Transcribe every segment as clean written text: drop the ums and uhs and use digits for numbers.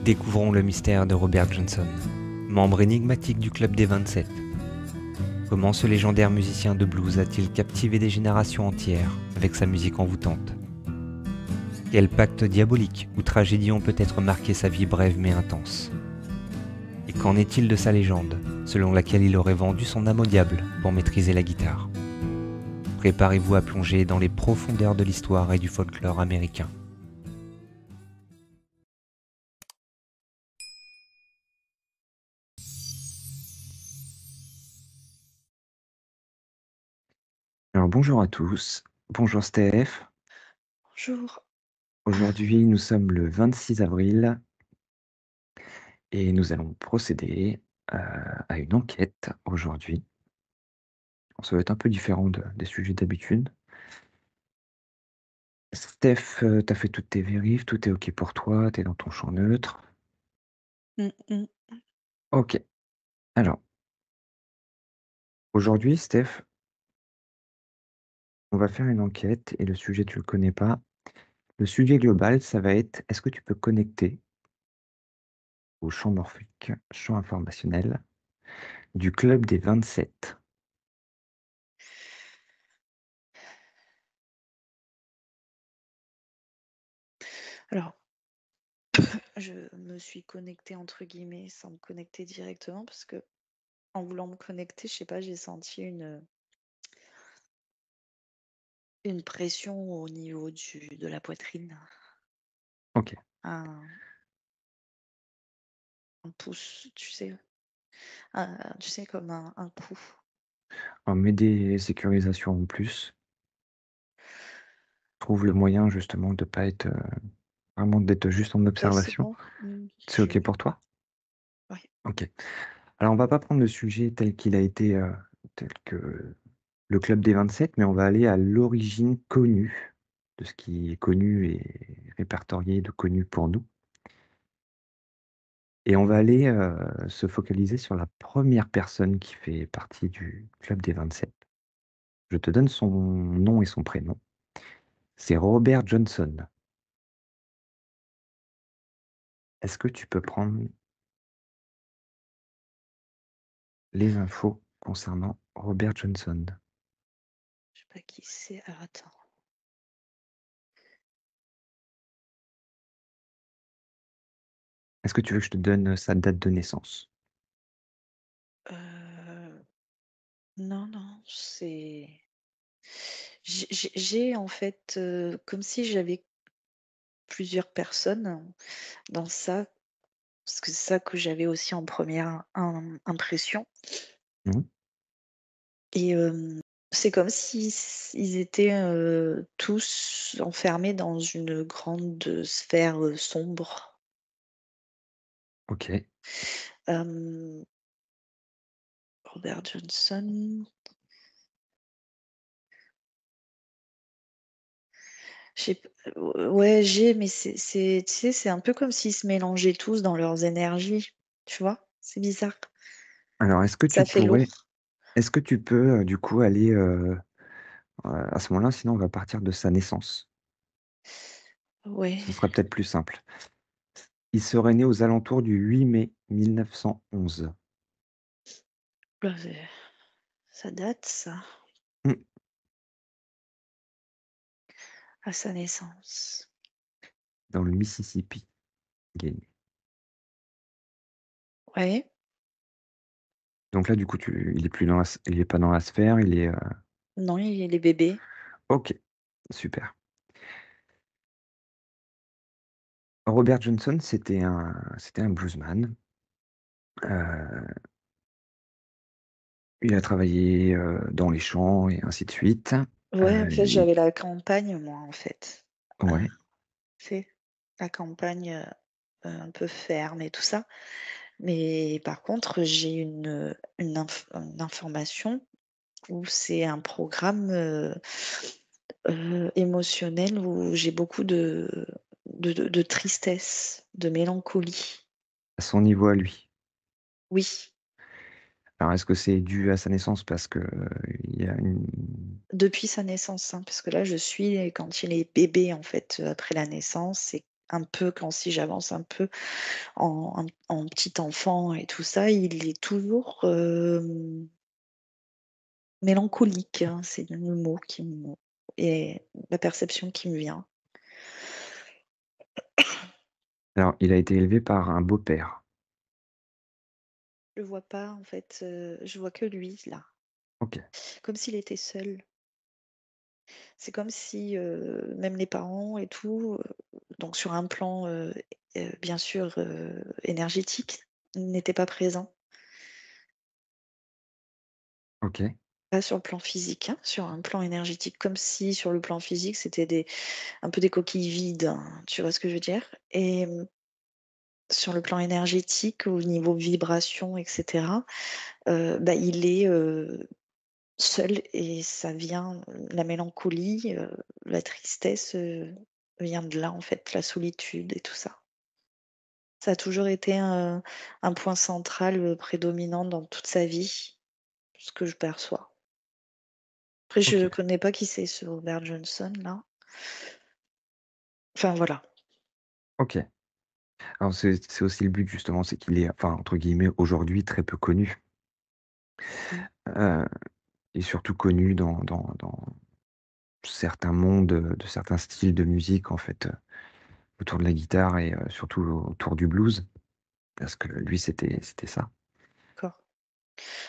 Découvrons le mystère de Robert Johnson, membre énigmatique du Club des 27. Comment ce légendaire musicien de blues a-t-il captivé des générations entières avec sa musique envoûtante? Quels pactes diaboliques ou tragédies ont peut-être marqué sa vie brève mais intense? Et qu'en est-il de sa légende, selon laquelle il aurait vendu son âme au diable pour maîtriser la guitare? Préparez-vous à plonger dans les profondeurs de l'histoire et du folklore américain. Alors bonjour à tous, bonjour Steph. Bonjour. Aujourd'hui nous sommes le 26 avril et nous allons procéder à une enquête aujourd'hui. Ça va être un peu différent des sujets d'habitude. Steph, t'as fait toutes tes vérifs, tout est OK pour toi, t'es dans ton champ neutre. Mmh mh. OK. Alors, aujourd'hui, Steph, on va faire une enquête et le sujet, tu le connais pas. Le sujet global, ça va être: est-ce que tu peux connecter au champ morphique, champ informationnel du club des 27? Alors, je me suis «connectée» entre guillemets sans me connecter directement parce que en voulant me connecter, je sais pas, j'ai senti une pression au niveau de la poitrine, OK. un un pouce, tu sais comme un coup. On met des sécurisations en plus. Trouve le moyen justement de pas être, vraiment d'être juste en OK, c'est observation. bon? C'est Je OK pour toi? Ouais. OK. Alors on va pas prendre le sujet tel qu'il a été, tel que le club des 27, mais on va aller à l'origine connue de ce qui est connu et répertorié de connu pour nous et on va aller, se focaliser sur la première personne qui fait partie du club des 27. Je te donne son nom et son prénom. C'est Robert Johnson. Est-ce que tu peux prendre les infos concernant Robert Johnson? Je sais pas qui c'est. Alors attends. Est-ce que tu veux que je te donne, sa date de naissance? Heu, non, non, j'ai en fait, comme si j'avais plusieurs personnes dans ça. Parce que c'est ça que j'avais aussi en première impression Mmh. et c'est comme si ils étaient, tous enfermés dans une grande sphère, sombre. OK. Hem, Robert Johnson, je sais p ouais, mais tu sais, c'est un peu comme s'ils se mélangeaient tous dans leurs énergies, tu vois? C'est bizarre, Alors ça fait lourd. est-ce que tu peux, du coup aller, à ce moment-là, sinon on va partir de sa naissance. Ouais, Ce sera peut-être plus simple. Il serait né aux alentours du 8 mai 1911. bah, ça date ça, Mmh. à sa naissance. Dans le Mississippi, il est né. Ouais, Donc là, du coup, il est pas dans la sphère, il est, non, il est bébé. OK, super. Robert Johnson, c'était un bluesman. Heu, il a travaillé, dans les champs et ainsi de suite. Ouais, en fait, Il j'avais la campagne, moi, en fait. Ah, Ouais, tu sais, la campagne, un peu ferme et tout ça. Mais par contre, j'ai une information où c'est un programme, émotionnel où j'ai beaucoup de tristesse, de mélancolie. à son niveau à lui. Oui, Alors est-ce que c'est dû à sa naissance parce que, il y a une depuis sa naissance, hein, parce que là, je suis quand il est bébé, en fait, après la naissance. un peu quand si j'avance un peu en petit enfant et tout ça, il est toujours, mélancolique, hein, c'est le mot qui me et la perception qui me vient. Alors, il a été élevé par un beau-père. Je vois pas en fait, je vois que lui là, OK, comme s'il était seul. C'est comme si, même les parents et tout, donc sur un plan, bien sûr, énergétique, n'étaient pas présents. OK, Pas sur le plan physique, hein, sur un plan énergétique, comme si sur le plan physique, c'était des un peu des coquilles vides, hein, tu vois ce que je veux dire? Et sur le plan énergétique, au niveau vibration et cetera, bah, il est, seul et ça vient, la mélancolie, la tristesse, vient de là, en fait, la solitude et tout ça. Ça a toujours été un point central, prédominant dans toute sa vie, ce que je perçois. Après je OK, connais pas qui c'est ce Robert Johnson là. Enfin voilà. OK. Alors c'est aussi le but justement, c'est qu'il est, enfin, entre guillemets, aujourd'hui très peu connu. Mmh. Heu et surtout connu dans certains mondes, de certains styles de musique en fait, autour de la guitare et surtout autour du blues, parce que lui c'était ça. D'accord.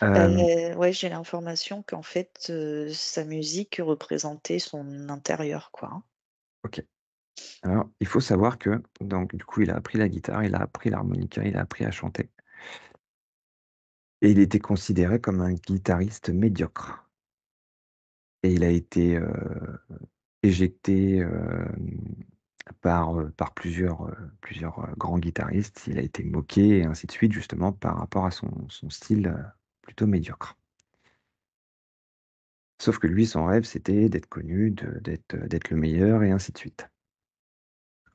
Hem, Ouais, j'ai l'information qu'en fait, sa musique représentait son intérieur quoi, hein. OK. Alors il faut savoir que donc du coup il a appris la guitare, il a appris l'harmonica, il a appris à chanter et il était considéré comme un guitariste médiocre et il a été, éjecté, par plusieurs grands guitaristes. Il a été moqué et ainsi de suite, justement par rapport à son style, plutôt médiocre. Sauf que lui, son rêve, c'était d'être connu, d'être le meilleur et ainsi de suite.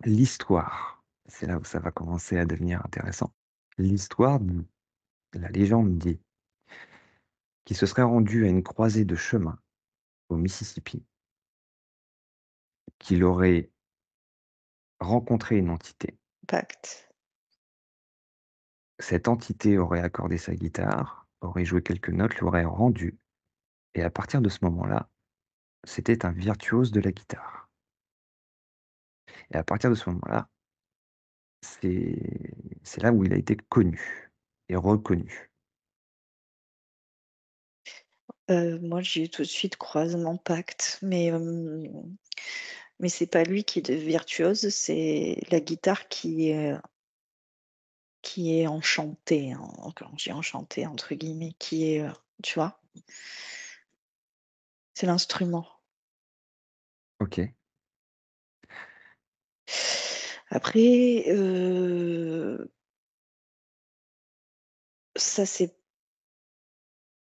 L'histoire, c'est là où ça va commencer à devenir intéressant. L'histoire dit, la légende dit, qu'il se serait rendu à une croisée de chemin au Mississippi, qu'il aurait rencontré une entité. Impact. Cette entité aurait accordé sa guitare, aurait joué quelques notes, l'aurait rendue et à partir de ce moment-là, c'était un virtuose de la guitare et à partir de ce moment-là, c'est là où il a été connu et reconnu. Moi j'ai eu tout de suite croisement Impact, mais c'est pas lui qui est de virtuose, c'est la guitare qui est enchantée, hein, quand je dis «enchantée» entre guillemets, qui est, tu vois? C'est l'instrument. OK, Après, ça c'est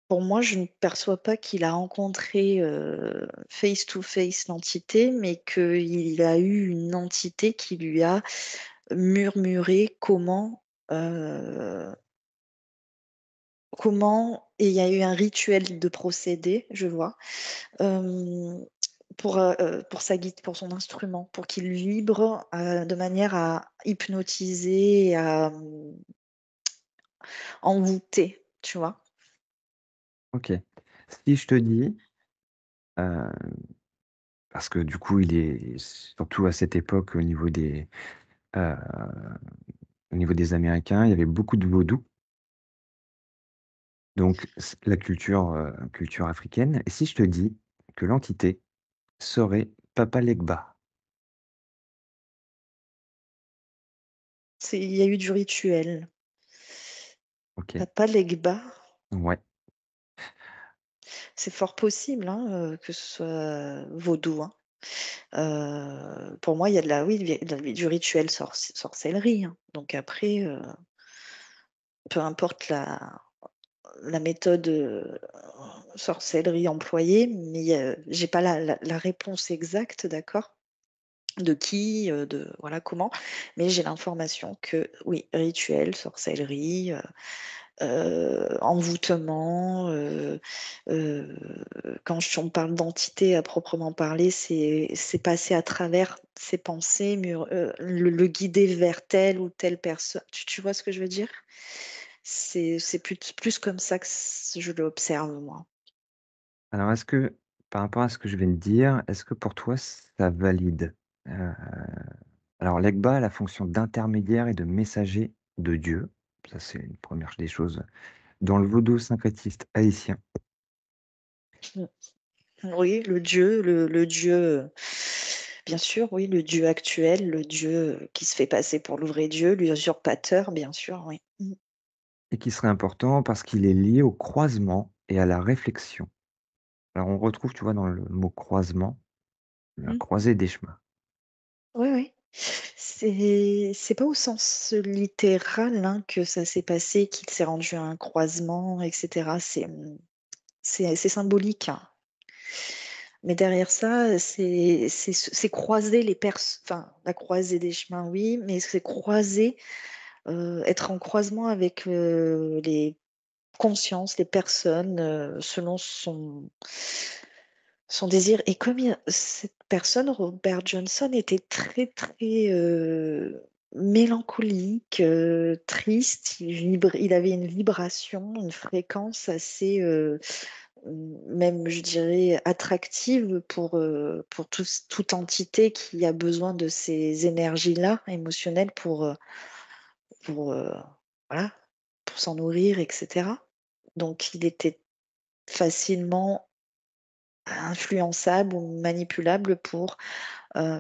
pour moi, je ne perçois pas qu'il a rencontré, face to face l'entité, mais qu'il a eu une entité qui lui a murmuré comment et il y a eu un rituel de procédé, je vois, hem, pour sa pour son instrument, pour qu'il vibre, de manière à hypnotiser et à, envoûter, tu vois? OK. Si je te dis, heu, parce que du coup, il est surtout à cette époque heu, au niveau des Américains, il y avait beaucoup de vaudou, donc la culture africaine et si je te dis que l'entité serait Papa Legba? C'est il y a eu du rituel. OK, Papa Legba, ouais, c'est fort possible, hein, que ce soit vaudou, hein. Pour moi, il y a de la oui, du rituel sorcellerie, hein. Donc après, peu importe la méthode, sorcellerie employée, mais j'ai pas la réponse exacte, d'accord? De qui, de voilà comment, mais j'ai l'information que oui, rituel, sorcellerie, envoûtement, heu, quand j on parle d'entité à proprement parler, c'est passer à travers ses pensées, le guider vers telle ou telle personne. Tu vois ce que je veux dire? C'est plus comme ça que je l'observe moi. Alors est-ce que, par rapport à ce que je viens de dire, est-ce que pour toi ça valide? Heu, alors l'Egba a la fonction d'intermédiaire et de messager de Dieu. Ça, c'est une première des choses. Dans le vaudou syncrétiste haïtien, Mmh. Oui, le dieu, bien sûr, oui, le dieu actuel, le dieu, qui se fait passer pour le vrai Dieu, l'usurpateur, bien sûr, oui. Mmh. et qui serait important parce qu'il est lié au croisement et à la réflexion. Alors on retrouve, tu vois, dans le mot croisement, la Mmh. croisée des chemins. Oui, oui. C'est pas au sens littéral, hein, que ça s'est passé, qu'il s'est rendu à un croisement et cetera. C'est symbolique, hein. Mais derrière ça, c'est croiser enfin, la croisée des chemins, oui, mais c'est croiser, être en croisement avec, les consciences, les personnes, selon son désir. Et comme cette personne, Robert Johnson, était très, très, mélancolique, triste, il avait une vibration, une fréquence assez, même je dirais attractive pour toute entité qui a besoin de ces énergies-là émotionnelles pour, voilà, pour s'en nourrir et cetera. Donc il était facilement influençable ou manipulable pour,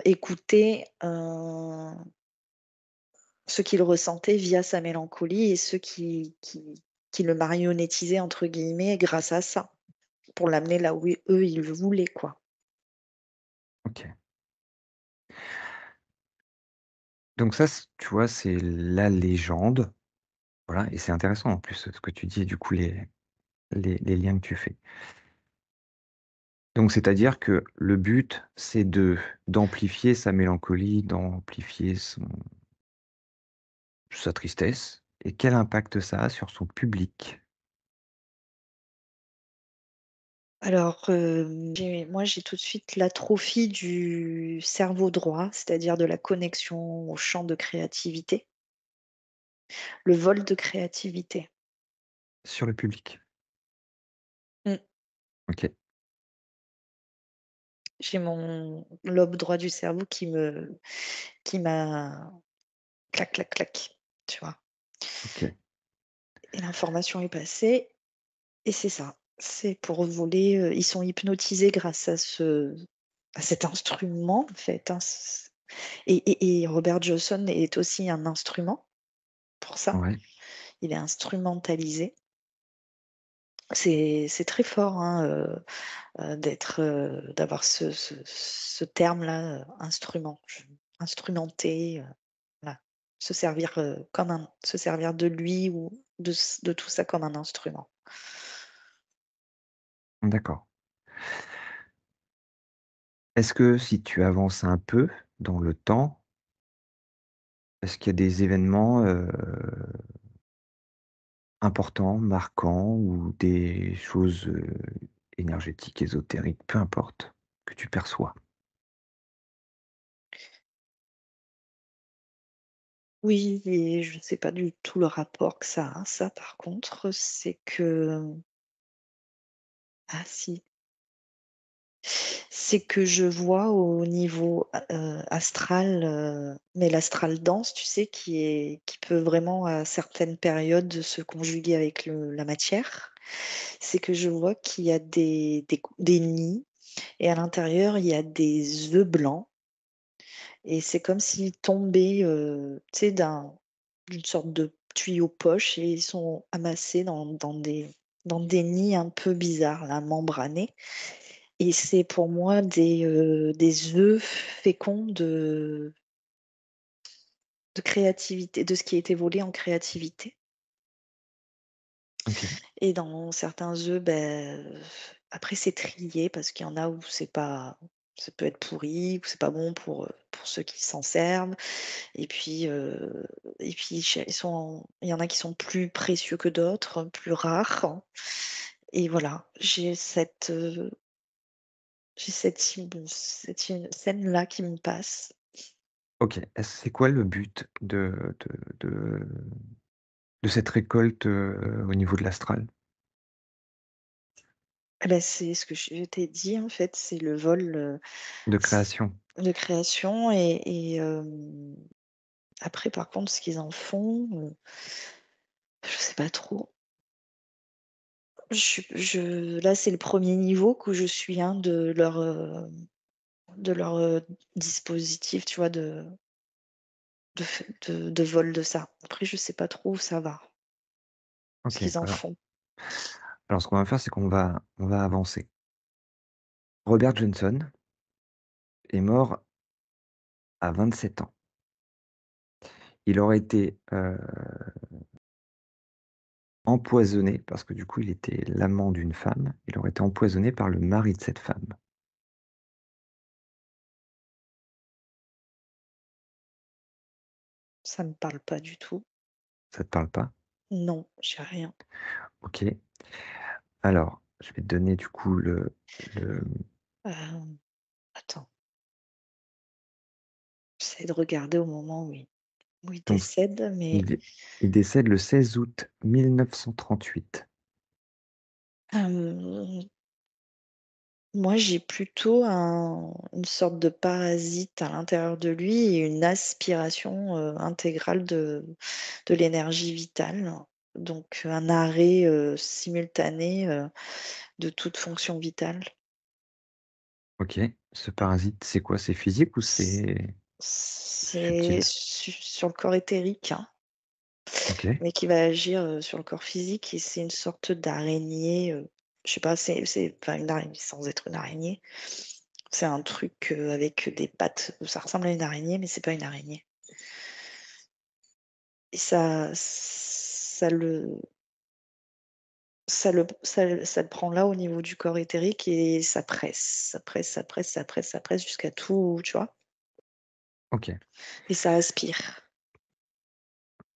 écouter, ce qu'il ressentait via sa mélancolie et ceux qui le «marionnettisaient» entre guillemets grâce à ça, pour l'amener là où eux, ils le voulaient, quoi. OK. Donc ça, tu vois, c'est la légende, voilà, et c'est intéressant en plus ce que tu dis, du coup, les liens que tu fais. Donc c'est-à-dire que le but, c'est d'amplifier sa mélancolie, d'amplifier sa tristesse, et quel impact ça a sur son public? Alors, j'ai tout de suite l'atrophie du cerveau droit, c'est-à-dire de la connexion au champ de créativité, le vol de créativité. Sur le public? Mmh. OK, J'ai mon lobe droit du cerveau qui m'a clac, clac, clac, tu vois? OK. Et l'information est passée et c'est ça. C'est pour voler, ils sont hypnotisés grâce à cet instrument, en fait, hein, et Robert Johnson est aussi un instrument pour ça. Ouais, Il est instrumentalisé. C'est très fort, hein, d'avoir ce terme-là, instrument. Instrumenté, voilà. Se servir de lui ou de tout ça comme un instrument. d'accord. Est-ce que si tu avances un peu dans le temps, est-ce qu'il y a des événements, importants, marquants, ou des choses, énergétiques, ésotériques, peu importe, que tu perçois? Oui, et je ne sais pas du tout le rapport que ça a, ça par contre, c'est que ah si, c'est que je vois au niveau astral, mais l'astral dense, tu sais, qui peut vraiment à certaines périodes se conjuguer avec la matière. C'est que je vois qu'il y a des nids et à l'intérieur, il y a des œufs blancs et c'est comme s'ils tombaient, tu sais, d'une sorte de tuyau poche et ils sont amassés dans des nids un peu bizarres là, membranés et c'est pour moi des œufs féconds de créativité, de ce qui a été volé en créativité OK. et dans certains œufs, après c'est trié parce qu'il y en a où c'est pas Ça peut être pourri ou c'est pas bon pour ceux qui s'en servent et puis il y en a qui sont plus précieux que d'autres, plus rares et voilà, j'ai scène-là qui me passe. OK. C'est quoi le but de cette récolte, au niveau de l'astral? Eh bah, c'est ce que je t'ai dit en fait, c'est le vol, De c création? de création et après par contre ce qu'ils en font, je sais pas trop. Je Là, c'est le premier niveau que je suis, hein, de leur dispositif, tu vois, de vol de ça. Après, je sais pas trop où ça va, ce OK. qu'ils en Alors font. ce qu'on va faire, c'est qu'on va avancer. Robert Johnson est mort à 27 ans. Il aurait été, empoisonné parce que du coup, il était l'amant d'une femme. Il aurait été empoisonné par le mari de cette femme. Ça me parle pas du tout. Ça te parle pas? Non, j'ai rien. OK. Alors, je vais te donner du coup le Attends, j'essaie de regarder au moment où il donc décède, mais il dé il décède le 16 août 1938. hem, moi, j'ai plutôt une sorte de parasite à l'intérieur de lui et une aspiration, intégrale de l'énergie vitale. Donc un arrêt, simultané, de toute fonction vitale. OK. Ce parasite, c'est quoi? C'est physique ou C c'est c'est subtil? sur le corps éthérique, hein, OK. mais qui va agir, sur le corps physique et c'est une sorte d'araignée, je sais pas, c'est enfin une araignée sans être une araignée. C'est un truc, avec des pattes, ça ressemble à une araignée, mais c'est pas une araignée et ça le prend là au niveau du corps éthérique et ça presse, ça presse, ça presse, ça presse, ça presse jusqu'à tout, tu vois? OK. Et ça aspire.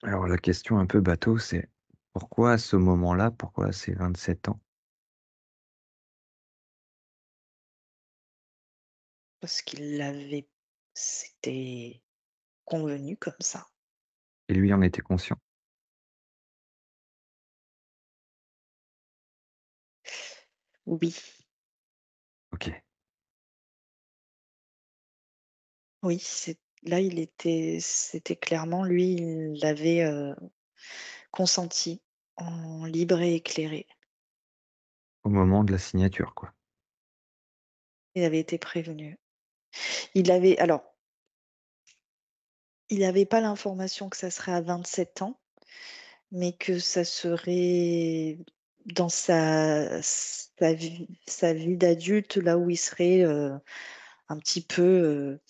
Alors la question un peu bateau, c'est pourquoi à ce moment-là? Pourquoi à ces 27 ans? Parce c'était convenu comme ça. Et lui en était conscient? Oui, OK. oui, c'était clairement lui, il l'avait, consenti en libre et éclairé. Au moment de la signature, quoi. Il avait été prévenu. Il avait alors, il n'avait pas l'information que ça serait à 27 ans, mais que ça serait dans sa vie d'adulte, là où il serait, un petit peu,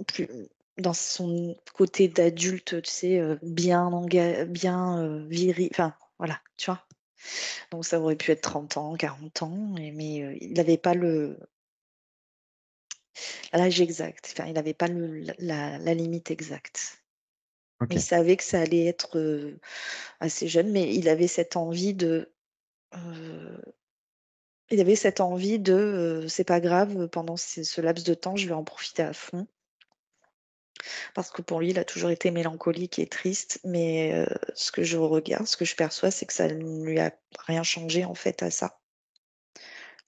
plus dans son côté d'adulte, tu sais, bien, enfin, voilà, tu vois? Donc ça aurait pu être 30 ans, 40 ans mais il n'avait pas l'âge exact, enfin, il n'avait pas la limite exacte. Mais il OK. savait que ça allait être, assez jeune, mais heu, il avait cette envie de, «C'est pas grave, pendant ce laps de temps, je vais en profiter à fond». Parce que pour lui, il a toujours été mélancolique et triste, mais ce que je perçois, c'est que ça ne lui a rien changé, en fait, à ça,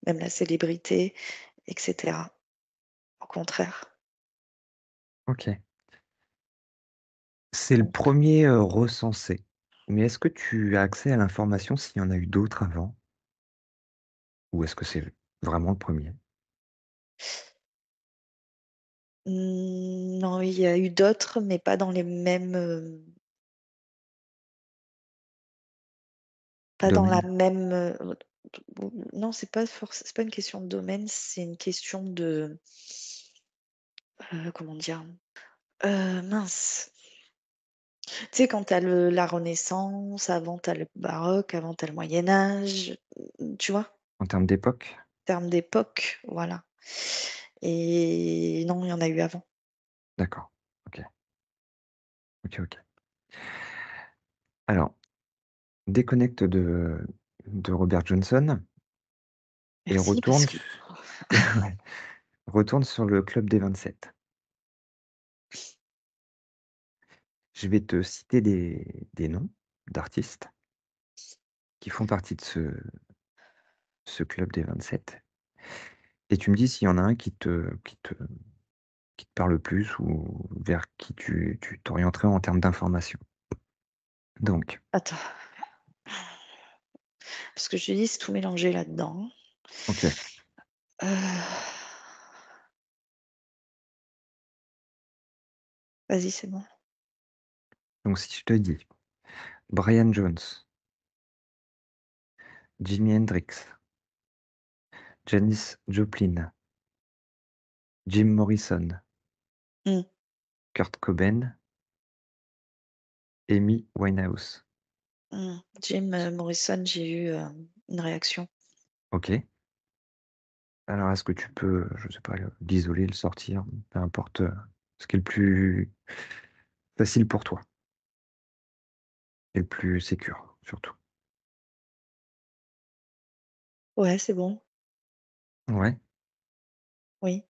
même la célébrité et cetera. Au contraire. OK. C'est le Donc premier er recensé. Mais est-ce que tu as accès à l'information s'il y en a eu d'autres avant? Ou est-ce que c'est vraiment le premier er non, il y a eu d'autres, mais pas dans les mêmes, pas dans la domaine? même, non, c'est pas une question de domaine, c'est une question de, comment dire? Mince, tu sais, quand tu as la Renaissance, avant tu as le baroque, avant tu as le Moyen Âge, tu vois? En termes d'époque? Termes d'époque, voilà. et non, il y en a eu avant. D'accord. OK. OK, OK. Alors, déconnecte de Robert Johnson et Merci parce que ouais, retourne sur le club des 27. Je vais te citer des noms d'artistes qui font partie de ce club des 27 et tu me dis s'il y en a un qui te parle plus ou vers qui tu t'orienterais en termes d'information. Donc, attends, parce que je te dis, c'est tout mélangé là-dedans. OK. Heu, Vas-y, c'est bon. Donc si je te dis Brian Jones, Jimi Hendrix, Janis Joplin, Jim Morrison, Mmh, Kurt Cobain, Amy Winehouse. Jim, Morrison, j'ai eu, une réaction. OK. Alors est-ce que tu peux, je sais pas, l'isoler, le sortir, peu importe, ce qui est le plus facile pour toi et le plus sécure, surtout? Ouais, c'est bon. Ouais. Oui.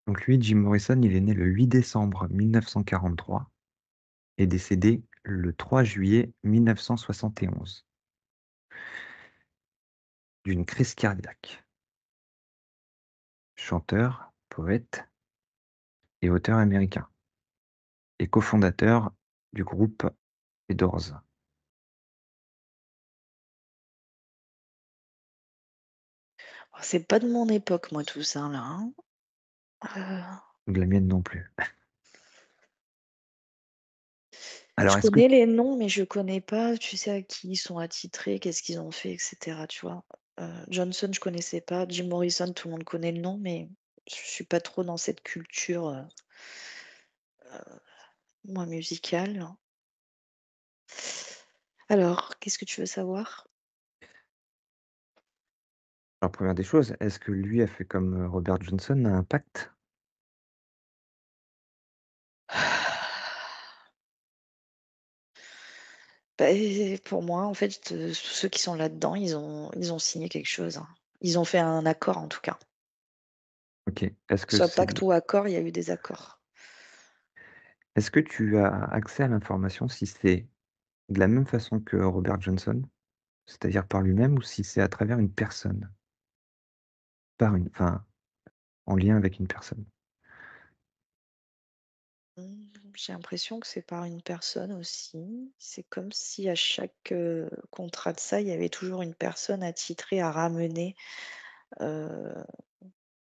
Donc lui, Jim Morrison, il est né le 8 décembre 1943 et décédé le 3 juillet 1971 d'une crise cardiaque. Chanteur, poète et auteur américain et cofondateur du groupe Les Doors. Oh, c'est pas de mon époque, moi, tout ça, là, hein. Heu, De la mienne non plus. je Alors est-ce que connais les noms, mais je connais pas, tu sais, à qui ils sont attitrés, qu'est-ce qu'ils ont fait et cetera, tu vois? Johnson, je connaissais pas. Jim Morrison, tout le monde connaît le nom, mais je suis pas trop dans cette culture, moi, musicale. Alors, qu'est-ce que tu veux savoir? alors première des choses, est-ce que lui a fait comme, Robert Johnson, a un pacte? Beh, pour moi, en fait, tous ceux qui sont là-dedans, ils ont signé quelque chose, hein. Ils ont fait un accord, en tout cas. OK. Est-ce que Soit c'est pacte ou accord, il y a eu des accords. est-ce que tu as accès à l'information si c'est de la même façon que Robert Johnson, c'est-à-dire par lui-même ou si c'est à travers une personne? Enfin, en lien avec une personne? J'ai l'impression que c'est par une personne aussi. C'est comme si à chaque, contrat de ça, il y avait toujours une personne attitrée heu,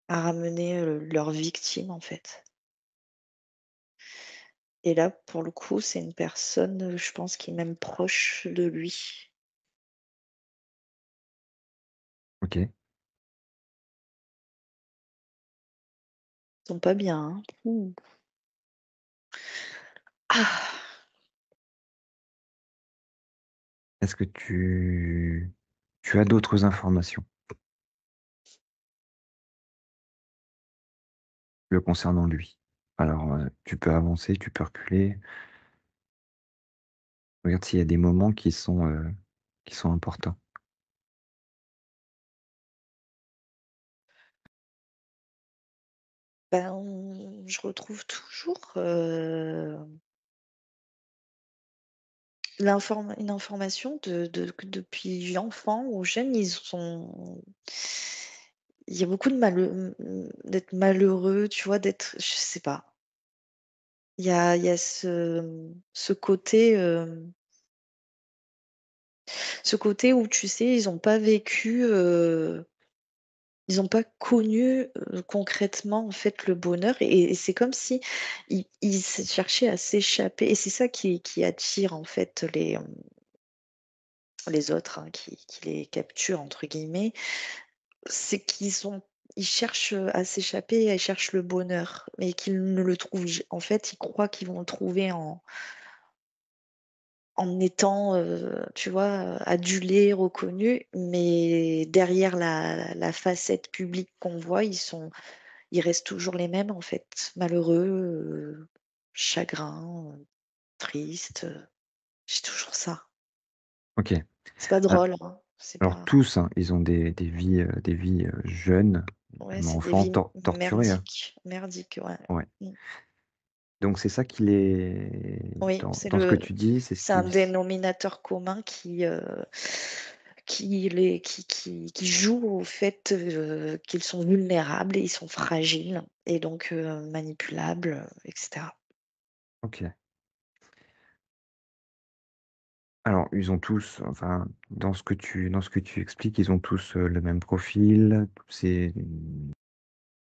à ramener, leur victime, en fait. Et là, pour le coup, c'est une personne, je pense qui est même proche de lui. OK. Ils sont pas bien, hein. Ouh. Ah! Est-ce que tu as d'autres informations le concernant lui? Alors, tu peux avancer, tu peux reculer. Regarde s'il y a des moments qui sont importants. Ben, je retrouve toujours, une information de que depuis enfant ou jeune, ils sont il y a beaucoup de d'être malheureux, tu vois? D'être je sais pas. Il y a ce côté, où tu sais, ils ont pas vécu, ils ont pas connu, concrètement, en fait, le bonheur et c'est comme si ils cherchaient à s'échapper et c'est ça qui attire, en fait, les autres, hein, qui les «capturent» entre guillemets. C'est ils cherchent, à s'échapper et ils cherchent le bonheur, mais qu'ils ne le trouvent j en fait, ils croient qu'ils vont le trouver en étant, tu vois, adulés, reconnus, mais derrière la facette publique qu'on voit, ils restent toujours les mêmes, en fait. Malheureux, chagrins, tristes, c'est toujours ça. OK. C'est pas Al drôle, hein, c'est alors pas tous, hein, ils ont des vies, jeunes, ouais, même c'est des enfants, vies torturées, hein. merdiques, merdiques, ouais. Ouais. Mmh. Donc c'est ça qui les Oui, dans ce que tu dis, c'est ce c'est un qui dénominateur commun qui joue au fait, qu'ils sont vulnérables et ils sont fragiles et donc manipulables, et cetera. OK. Alors, ils ont tous, enfin, dans ce que tu expliques, ils ont tous, le même profil, c'est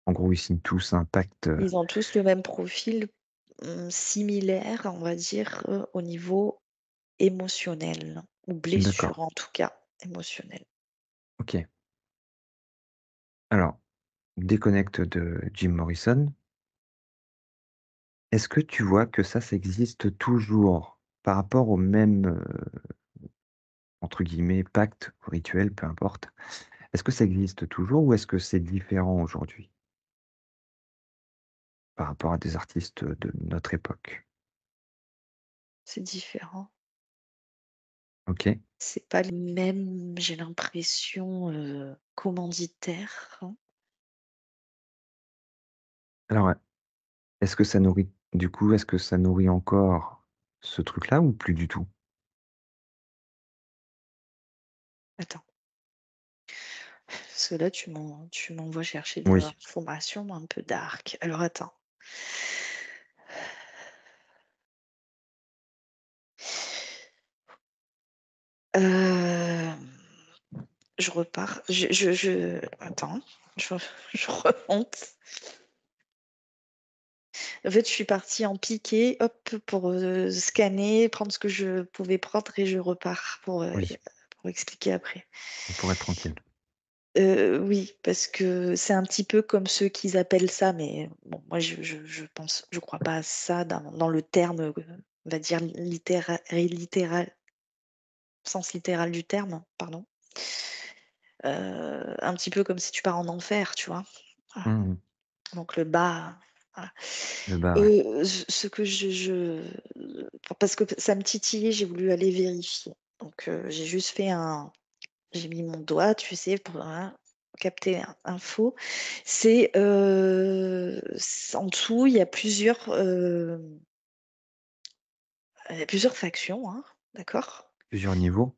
en gros, ils signent tous un pacte, Ils ont tous le même profil, similaire, on va dire, au niveau émotionnel ou d'accord, blessure en tout cas émotionnelle. OK. Alors, déconnecte de Jim Morrison. Est-ce que tu vois que ça existe toujours par rapport au même, entre guillemets, «pacte» ou rituel, peu importe? Est-ce que ça existe toujours ou est-ce que c'est différent aujourd'hui par rapport à des artistes, de notre époque? C'est différent. OK. C'est pas les mêmes, j'ai l'impression, commanditaires, hein. Alors, est-ce que ça nourrit du coup, est-ce que ça nourrit encore ce truc-là ou plus du tout? Attends, parce que là tu m'envoies chercher des Oui. informations un peu dark. Alors attends. Hem, je repars. Je attends, je je remonte. En fait, je suis partie en piqué, hop, pour, scanner, prendre ce que je pouvais prendre et je repars Oui, pour expliquer après. pour être tranquille. Oui, parce que c'est un petit peu comme ceux qu'ils appellent ça, mais bon, moi je crois pas à ça dans le terme, on va dire littéral, sens littéral du terme, pardon. Un petit peu comme si tu pars en enfer, tu vois? Voilà, Mmh mh. donc le bas, voilà. Le bar, ouais. Ce que parce que ça me titillait, j'ai voulu aller vérifier. Donc j'ai juste fait un j'ai mis mon doigt, tu sais, pour, voilà, capter info. En dessous, il y a plusieurs factions, hein, d'accord? Plusieurs niveaux?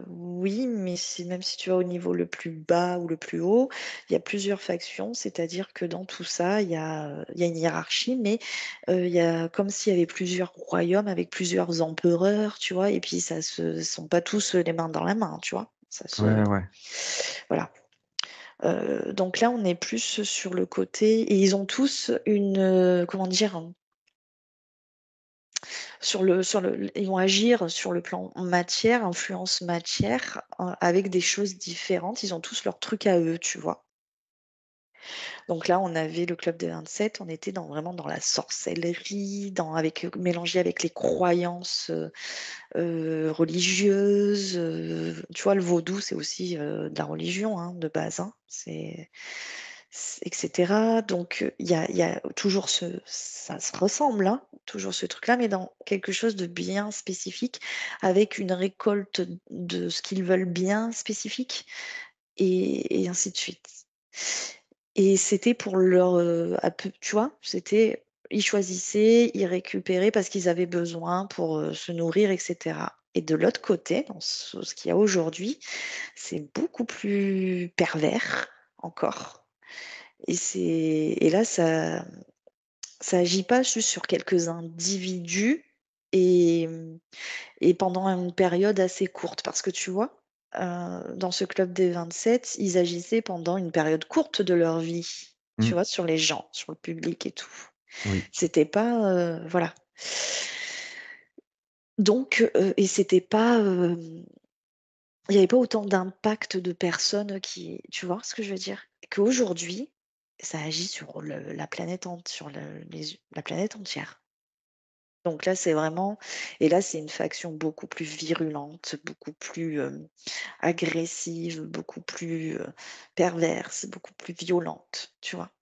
Oui, mais même si tu vas au niveau le plus bas ou le plus haut, il y a plusieurs factions, c'est-à-dire que dans tout ça, il y a une hiérarchie, mais il y a comme s'il y avait plusieurs royaumes avec plusieurs empereurs, tu vois? Et puis ça se sont pas tous, les mains dans la main, tu vois? Ça se Ouais, ouais. voilà. Donc là, on est plus sur le côté et ils ont tous une, comment dire? Ils vont agir sur le plan matière, influence matière, avec des choses différentes. Ils ont tous leur truc à eux, tu vois? Donc là, on avait le club des 27, on était vraiment dans la sorcellerie, mélangé avec les croyances, religieuses, tu vois? Le vaudou, c'est aussi, de la religion, hein, de base, hein. Et cetera. Donc, il y a toujours ça se ressemble, hein, toujours ce truc-là, mais dans quelque chose de bien spécifique, avec une récolte de ce qu'ils veulent bien spécifique et ainsi de suite. Et c'était pour leur, à peu tu vois? Ils choisissaient, ils récupéraient parce qu'ils avaient besoin pour, se nourrir et cetera. Et de l'autre côté, dans ce qu'il y a aujourd'hui, c'est beaucoup plus pervers encore et là ça agit pas juste sur quelques individus et et pendant une période assez courte. Parce que tu vois, dans ce club des 27, ils agissaient pendant une période courte de leur vie, tu Mmh. vois? Sur les gens, sur le public et tout. Oui. C'était pas, voilà. Donc et c'était pas, il y avait pas autant d'impact de personnes qui tu vois ce que je veux dire? Qu'aujourd'hui, ça agit sur la planète entière. Donc là, c'est vraiment et là, c'est une faction beaucoup plus virulente, beaucoup plus, agressive, beaucoup plus, perverse, beaucoup plus violente, tu vois?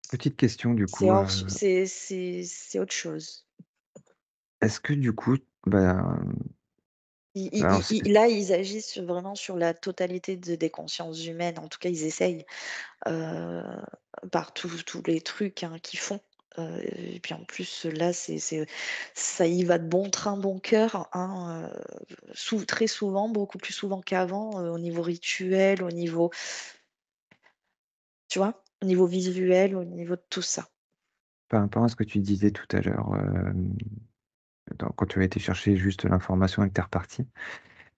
Petite question du C'est coup, hors c'est autre chose. est-ce que du coup, bah, alors c'est Là, ils agissent vraiment sur la totalité des consciences humaines. En tout cas, ils essayent, heu, par tous les trucs, hein, qu'ils font. Et puis en plus, là, c'est ça y va de bon train, bon cœur, hein, très souvent, beaucoup plus souvent qu'avant, au niveau rituel, au niveau tu vois? Au niveau visuel, au niveau de tout ça. par rapport à ce que tu disais tout à l'heure, quand tu as été chercher juste l'information et que tu es reparti,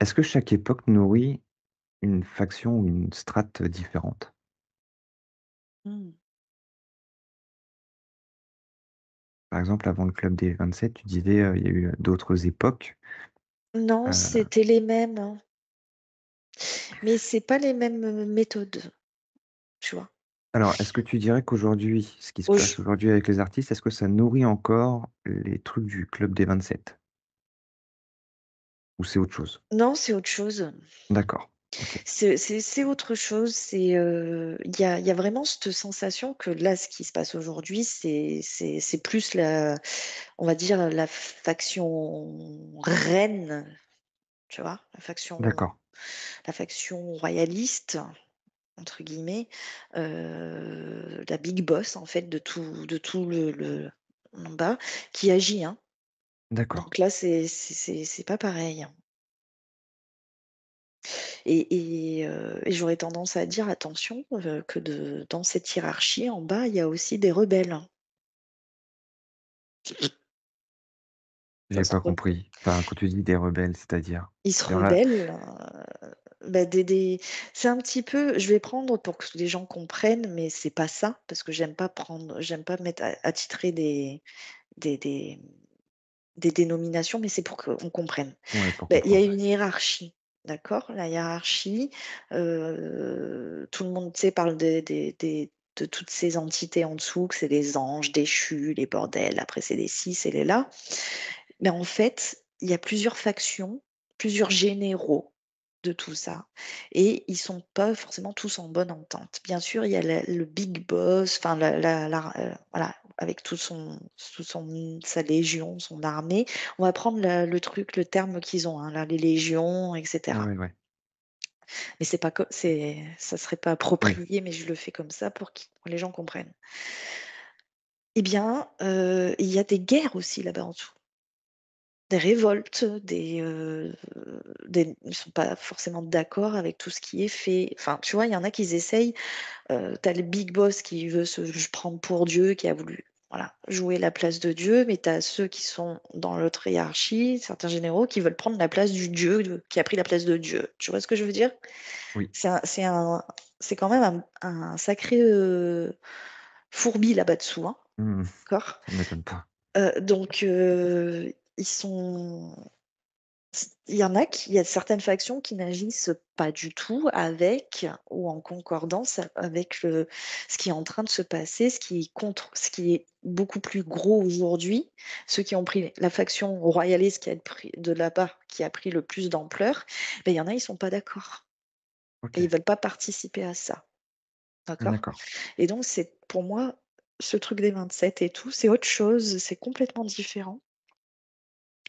est-ce que chaque époque nourrit une faction ou une strate différente? Mmh. Par exemple, avant le club des 27, tu disais, il y a eu d'autres époques, Non, heu, c'était les mêmes, hein, mais c'est pas les mêmes, méthodes, tu vois? alors est-ce que tu dirais qu'aujourd'hui, ce qui se Auj passe aujourd'hui avec les artistes, est-ce que ça nourrit encore les trucs du club des 27? Ou c'est autre chose? non, c'est autre chose. D'accord, OK, C'est autre chose, il y a vraiment cette sensation que là, ce qui se passe aujourd'hui, c'est plus on va dire la faction reine, tu vois? d'accord, La faction «royaliste» entre guillemets, la big boss en fait de tout le en bas qui agit, hein. d'accord. Donc là, c'est pas pareil, hein. Et j'aurais tendance à dire attention, que dans cette hiérarchie en bas, il y a aussi des rebelles. Ça J'ai se pas re compris. Enfin, quand tu dis des rebelles, c'est-à-dire? Ils se Dans la rebellent, bah, c'est un petit peu je vais prendre pour que les gens comprennent, mais c'est pas ça, parce que j'aime pas mettre attitrer des des des dénominations, mais c'est pour qu'on comprenne. Ouais, pour Beh, il y a comprendre, ouais. une hiérarchie, d'accord? La hiérarchie, tout le monde, tu sais, parle de toutes ces entités en dessous, que c'est les anges déchus, les bordels, après c'est les ci, c'est les là. Mais en fait, il y a plusieurs factions, plusieurs généraux de tout ça et ils sont pas forcément tous en bonne entente. Bien sûr, il y a le big boss, enfin voilà, avec tout son sa légion, son armée. On va prendre le terme qu'ils ont, hein, là, les légions et Ouais, cetera. ouais, ouais. Mais c'est pas co c'est ça serait pas Oui, approprié, mais je le fais comme ça pour que les gens comprennent. Eh bien, il y a des guerres aussi là-bas en dessous. Des révoltes, ils sont pas forcément d'accord avec tout ce qui est fait. Enfin, tu vois, il y en a qui essayent, tu as le big boss qui veut se prendre pour Dieu, qui a voulu, voilà, jouer la place de Dieu, mais tu as ceux qui sont dans l'autre hiérarchie, certains généraux qui veulent prendre la place du Dieu qui a pris la place de Dieu. Tu vois ce que je veux dire? oui. C'est un c'est un c'est quand même un sacré, fourbi là-bas dessous, hein, Mmh. d'accord? Ça m'étonne pas. Donc ils sont il y a certaines factions qui n'agissent pas du tout avec ou en concordance avec ce qui est en train de se passer, ce qui est beaucoup plus gros aujourd'hui. Ceux qui ont pris la faction royaliste qui a pris de là-bas, qui a pris le plus d'ampleur, il y en a, ils sont pas d'accord et OK, ils veulent pas participer à ça, d'accord? d'accord. Et donc c'est pour moi, ce truc des 27 et tout, c'est autre chose, c'est complètement différent.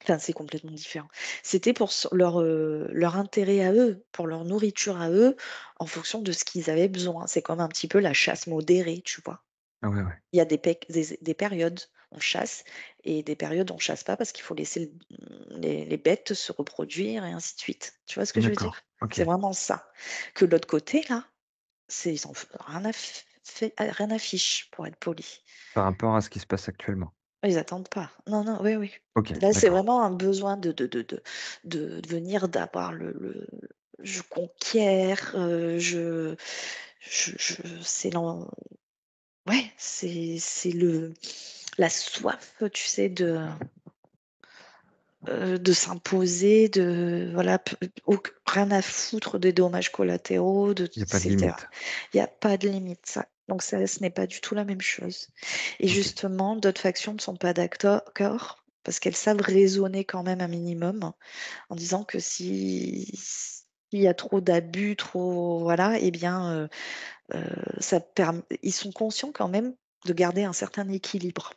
Enfin, c'est complètement différent. C'était pour leur intérêt à eux, pour leur nourriture à eux, en fonction de ce qu'ils avaient besoin. C'est comme un petit peu la chasse modérée, tu vois? Ah ouais, ouais. Il y a des périodes, on chasse et des périodes, on chasse pas parce qu'il faut laisser les bêtes se reproduire et ainsi de suite. Tu vois ce que je veux dire? D'accord, OK. C'est vraiment ça. Que de l'autre côté là, ils en f rien à f fait rien à fiche, pour être poli. Par rapport à ce qui se passe actuellement? Ils attendent pas. Non, non, oui, oui. OK, Là, c'est d'accord. vraiment un besoin de venir, d'avoir je conquiers, je c'est ouais, c'est la soif, tu sais, de s'imposer, voilà, rien à foutre des dommages collatéraux, Il y a pas de etc. limite. Il y a pas de limite, ça Donc ça, ce n'est pas du tout la même chose et OK. justement, d'autres factions ne sont pas d'accord parce qu'elles savent raisonner quand même un minimum en disant que s'il y a trop d'abus, trop voilà et bien, ça perm ils sont conscients quand même de garder un certain équilibre.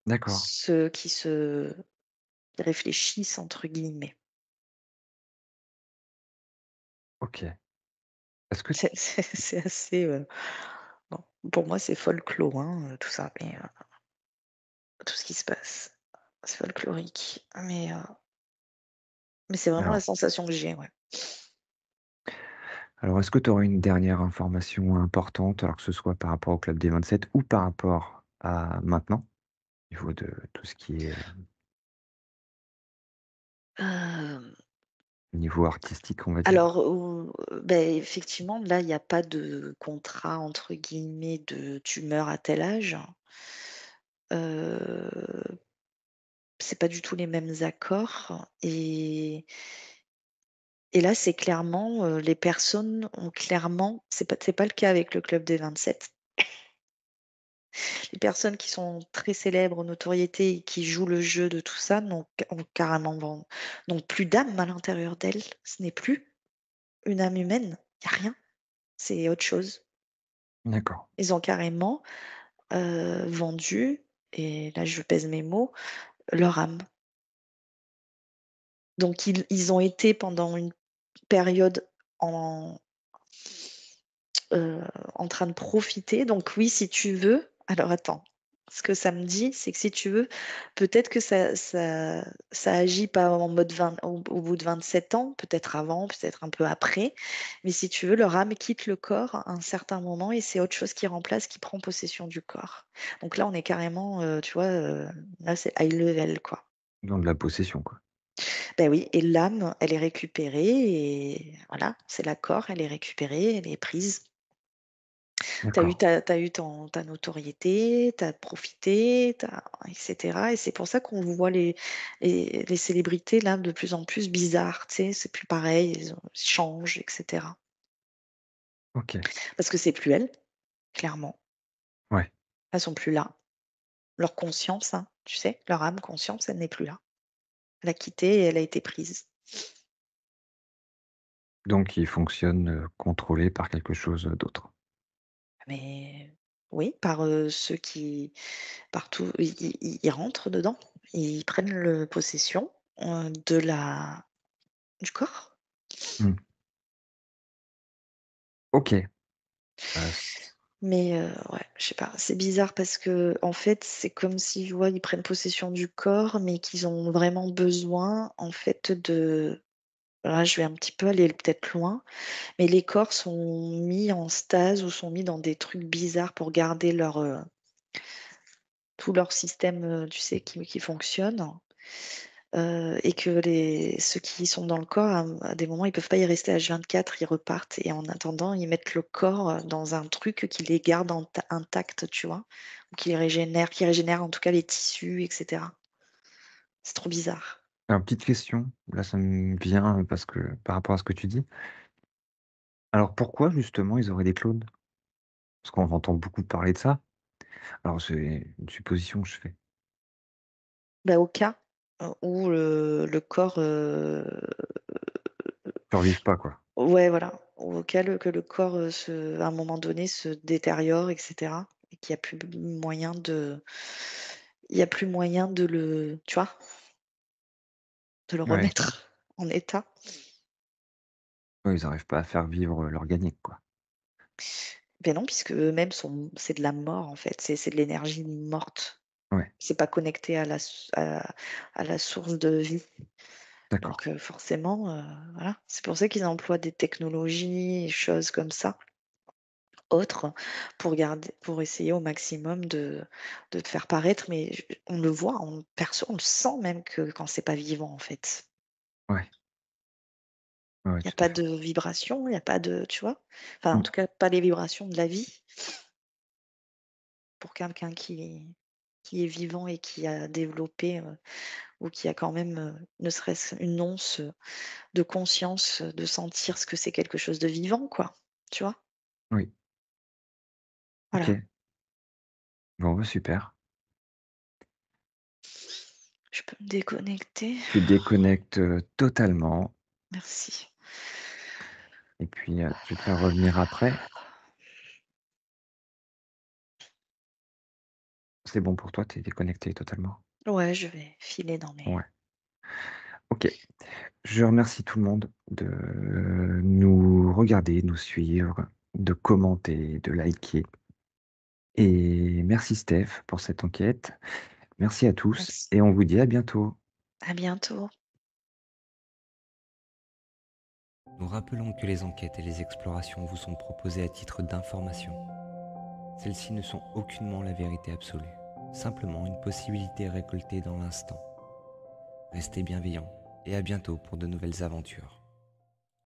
D'accord. Ceux qui «réfléchissent» entre guillemets. OK. Est-ce que C'est assez, bon, pour moi, c'est folklore, hein, tout ça, mais tout ce qui se passe. C'est folklorique, mais c'est vraiment la alors sensation que j'ai, ouais. alors est-ce que tu aurais une dernière information importante, alors que ce soit par rapport au club des 27 ou par rapport à maintenant, au niveau de tout ce qui est, Hem, niveau artistique, on va dire? alors, beh, effectivement, là, il y a pas de contrat entre guillemets de «tu meurs à tel âge». Heu, c'est pas du tout les mêmes accords et là, c'est clairement, les personnes ont clairement c'est pas le cas avec le club des 27. Les personnes qui sont très célèbres, notoriété et qui jouent le jeu de tout ça ont carrément n'ont plus d'âme à l'intérieur d'elles. Ce n'est plus une âme humaine, il y a rien, c'est autre chose. D'accord. Ils ont carrément, vendu et là je pèse mes mots, leur âme. Donc ils ont été pendant une période en Heu, en train de profiter donc oui, si tu veux alors attends, ce que ça me dit, c'est que si tu veux, peut-être que ça agit pas en mode 20 au bout de 27 ans, peut-être avant, peut-être un peu après, mais si tu veux, leur âme quitte le corps à un certain moment et c'est autre chose qui remplace, qui prend possession du corps. Donc là, on est carrément, tu vois, là, c'est high level, quoi. Dans de la possession, quoi. Ben oui et l'âme, elle est récupérée et voilà, c'est la corps, elle est récupérée, elle est prise. D'accord. Tu eu ta notoriété, tu as profité, tu et cetera et c'est pour ça qu'on voit les célébrités là de plus en plus bizarres, tu sais? C'est plus pareil, ils changent et cetera. OK. Parce que c'est plus elles, clairement. Ouais. Elles sont plus là. Leur conscience, hein, tu sais? Leur âme conscience, elle n'est plus là. Elle a quitté et elle a été prise. Donc il fonctionne, contrôlé par quelque chose, d'autre. Mais oui, par, ceux qui partout ils rentrent dedans. Ils prennent le possession, de la du corps. Mmh. OK. S Mais ouais, je sais pas, c'est bizarre parce que en fait, c'est comme si, tu vois, ils prennent possession du corps, mais qu'ils ont vraiment besoin, en fait, de là, je vais un petit peu aller peut-être loin, mais les corps sont mis en stase ou sont mis dans des trucs bizarres pour garder tout leur système, tu sais, qui fonctionne. Et que ceux qui sont dans le corps, à des moments, ils peuvent pas y rester H24, ils repartent et en attendant, ils mettent le corps, dans un truc qui les garde intacts, tu vois? Ou qui régénère en tout cas les tissus et cetera. C'est trop bizarre. alors petite question, là ça me vient, parce que par rapport à ce que tu dis. Alors pourquoi justement ils auraient des clones? Parce qu'on entend beaucoup parler de ça. Alors c'est une supposition que je fais. Bah, au cas, où le corps, Survivent pas, quoi. ouais, voilà, au cas que le corps, à un moment donné, se détériore et cetera et qu'il y a plus moyen de il y a plus moyen de le tu vois? De le Ouais. remettre en état. Ouais, ils arrivent pas à faire vivre, l'organique, quoi. Beh, non, puisque eux-mêmes sont c'est de la mort, en fait, c'est de l'énergie morte. Ouais, C'est pas connecté à la source de vie. d'accord. Donc forcément, voilà. C'est pour ça qu'ils emploient des technologies et choses comme ça, autres, pour essayer au maximum de te faire paraître, mais on le voit, on le sent même que quand c'est pas vivant, en fait. Ouais, ouais, ouais, Il y a tout à pas fait. de vibration, il y a pas de tu vois? Enfin, en Mmh, tout cas, pas les vibrations de la vie. Pour quelqu'un qui est vivant et qui a développé, ou qui a quand même, ne serait-ce une once, de conscience, de sentir ce que c'est quelque chose de vivant quoi, tu vois? oui. Voilà. OK. Bon, bah, super. Je peux me déconnecter. Tu déconnectes, totalement Merci. et puis, je vais te faire revenir après. C'est bon pour toi? Tu es déconnecté totalement? Ouais, je vais filer dans mes Ouais. OK. Je remercie tout le monde de nous regarder, de nous suivre, de commenter, de liker et merci Steph pour cette enquête. Merci à tous merci. et on vous dit à bientôt. À bientôt. Nous rappelons que les enquêtes et les explorations vous sont proposées à titre d'information. Celles-ci ne sont aucunement la vérité absolue, simplement une possibilité récoltée dans l'instant. Restez bienveillants et à bientôt pour de nouvelles aventures.